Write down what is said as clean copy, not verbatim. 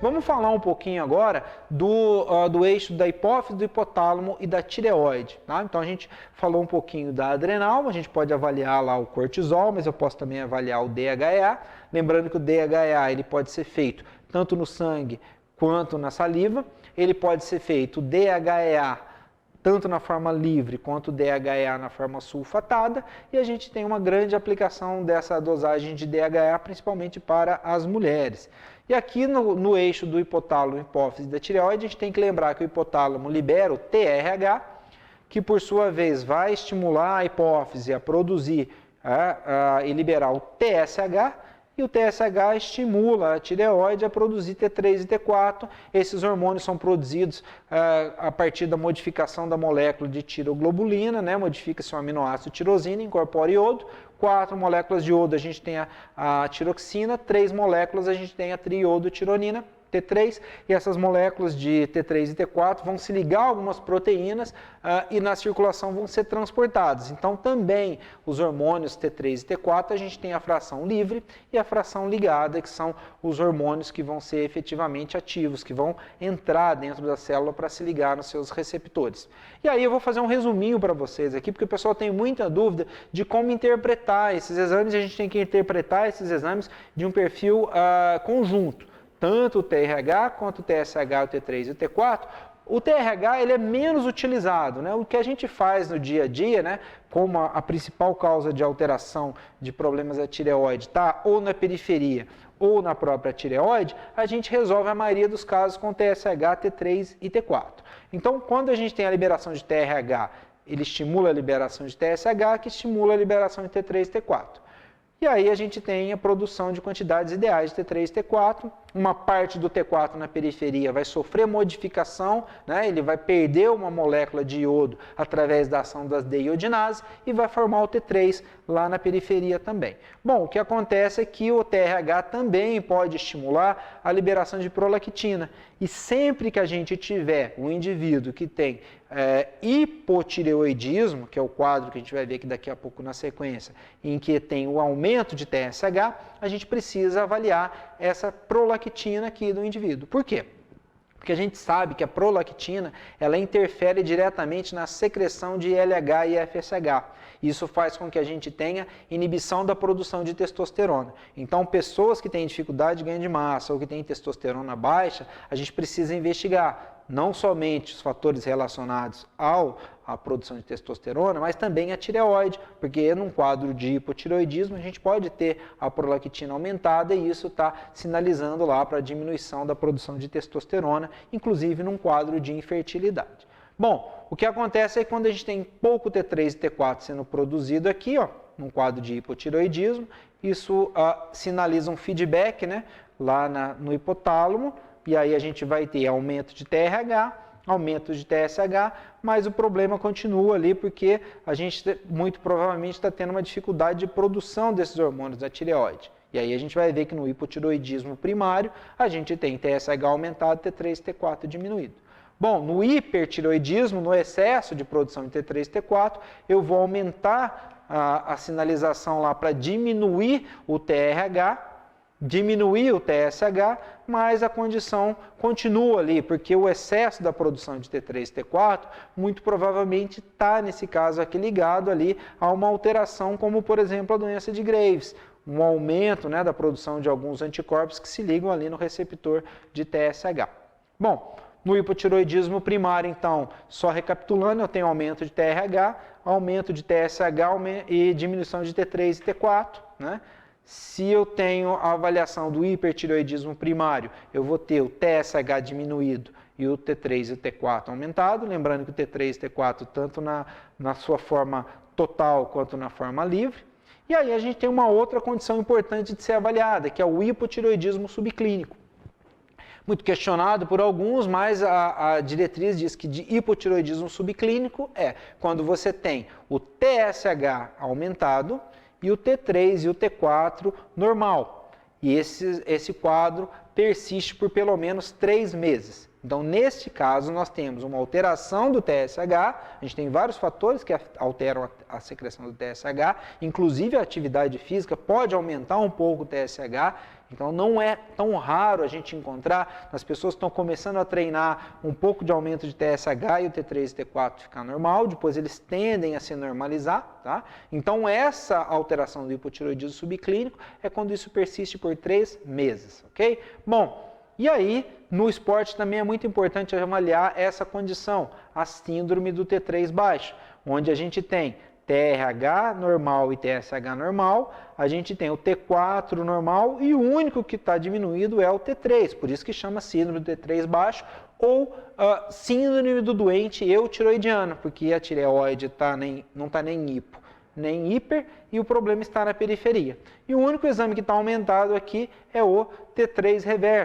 Vamos falar um pouquinho agora do eixo da hipófise, do hipotálamo e da tireoide. Tá? Então, a gente falou um pouquinho da adrenal, a gente pode avaliar lá o cortisol, mas eu posso também avaliar o DHEA. Lembrando que o DHEA ele pode ser feito tanto no sangue quanto na saliva. Ele pode ser feito o DHEA tanto na forma livre quanto o DHEA na forma sulfatada, e a gente tem uma grande aplicação dessa dosagem de DHEA, principalmente para as mulheres. E aqui no eixo do hipotálamo, hipófise e da tireoide, a gente tem que lembrar que o hipotálamo libera o TRH, que por sua vez vai estimular a hipófise a produzir e liberar o TSH, e o TSH estimula a tireoide a produzir T3 e T4. Esses hormônios são produzidos a partir da modificação da molécula de tiroglobulina, né? Modifica-se o aminoácido tirosina, incorpora iodo. 4 moléculas de iodo a gente tem a tiroxina, 3 moléculas a gente tem a triiodotironina, T3, e essas moléculas de T3 e T4 vão se ligar a algumas proteínas e na circulação vão ser transportadas. Então, também os hormônios T3 e T4, a gente tem a fração livre e a fração ligada, que são os hormônios que vão ser efetivamente ativos, que vão entrar dentro da célula para se ligar nos seus receptores. E aí eu vou fazer um resuminho para vocês aqui, porque o pessoal tem muita dúvida de como interpretar esses exames, e a gente tem que interpretar esses exames de um perfil conjunto. Tanto o TRH quanto o TSH, o T3 e o T4, o TRH ele é menos utilizado, né? O que a gente faz no dia a dia, né, como a principal causa de alteração de problemas da tireoide está ou na periferia ou na própria tireoide, a gente resolve a maioria dos casos com TSH, T3 e T4. Então, quando a gente tem a liberação de TRH, ele estimula a liberação de TSH, que estimula a liberação de T3 e T4. E aí a gente tem a produção de quantidades ideais de T3 e T4. Uma parte do T4 na periferia vai sofrer modificação, né? Ele vai perder uma molécula de iodo através da ação das deiodinases e vai formar o T3 lá na periferia também. Bom, o que acontece é que o TRH também pode estimular a liberação de prolactina. E sempre que a gente tiver um indivíduo que tem hipotireoidismo, que é o quadro que a gente vai ver aqui daqui a pouco na sequência, em que tem o aumento de TSH, a gente precisa avaliar essa prolactina aqui do indivíduo. Por quê? Porque a gente sabe que a prolactina ela interfere diretamente na secreção de LH e FSH. Isso faz com que a gente tenha inibição da produção de testosterona. Então, pessoas que têm dificuldade de ganho de massa ou que têm testosterona baixa, a gente precisa investigar não somente os fatores relacionados à produção de testosterona, mas também a tireoide, porque num quadro de hipotireoidismo a gente pode ter a prolactina aumentada e isso está sinalizando lá para a diminuição da produção de testosterona, inclusive num quadro de infertilidade. Bom, o que acontece é que quando a gente tem pouco T3 e T4 sendo produzido aqui, ó, num quadro de hipotireoidismo, isso sinaliza um feedback, né, lá no hipotálamo, e aí a gente vai ter aumento de TRH, aumento de TSH, mas o problema continua ali porque a gente muito provavelmente está tendo uma dificuldade de produção desses hormônios da tireoide. E aí a gente vai ver que no hipotireoidismo primário a gente tem TSH aumentado, T3 e T4 diminuído. Bom, no hipertireoidismo, no excesso de produção de T3 e T4, eu vou aumentar a sinalização lá para diminuir o TRH, diminuir o TSH, mas a condição continua ali, porque o excesso da produção de T3 e T4 muito provavelmente está, nesse caso aqui, ligado ali a uma alteração, como por exemplo a doença de Graves, um aumento, né, da produção de alguns anticorpos que se ligam ali no receptor de TSH. Bom, no hipotireoidismo primário, então, só recapitulando, eu tenho aumento de TRH, aumento de TSH e diminuição de T3 e T4, né? Se eu tenho a avaliação do hipertireoidismo primário, eu vou ter o TSH diminuído e o T3 e o T4 aumentado, lembrando que o T3 e o T4 tanto na sua forma total quanto na forma livre. E aí a gente tem uma outra condição importante de ser avaliada, que é o hipotireoidismo subclínico. Muito questionado por alguns, mas a diretriz diz que de hipotireoidismo subclínico é quando você tem o TSH aumentado e o T3 e o T4 normal. E esse quadro persiste por pelo menos 3 meses. Então, neste caso, nós temos uma alteração do TSH, a gente tem vários fatores que alteram a secreção do TSH, inclusive a atividade física pode aumentar um pouco o TSH, então não é tão raro a gente encontrar, as pessoas estão começando a treinar um pouco de aumento de TSH e o T3 e T4 ficar normal, depois eles tendem a se normalizar, tá? Então essa alteração do hipotireoidismo subclínico é quando isso persiste por 3 meses, ok? Bom, e aí no esporte também é muito importante avaliar essa condição, a síndrome do T3 baixo, onde a gente tem TRH normal e TSH normal, a gente tem o T4 normal e o único que está diminuído é o T3, por isso que chama síndrome do T3 baixo ou síndrome do doente eutiroidiano, porque a tireoide não está nem hipo, nem hiper e o problema está na periferia. E o único exame que está aumentado aqui é o T3 reverso.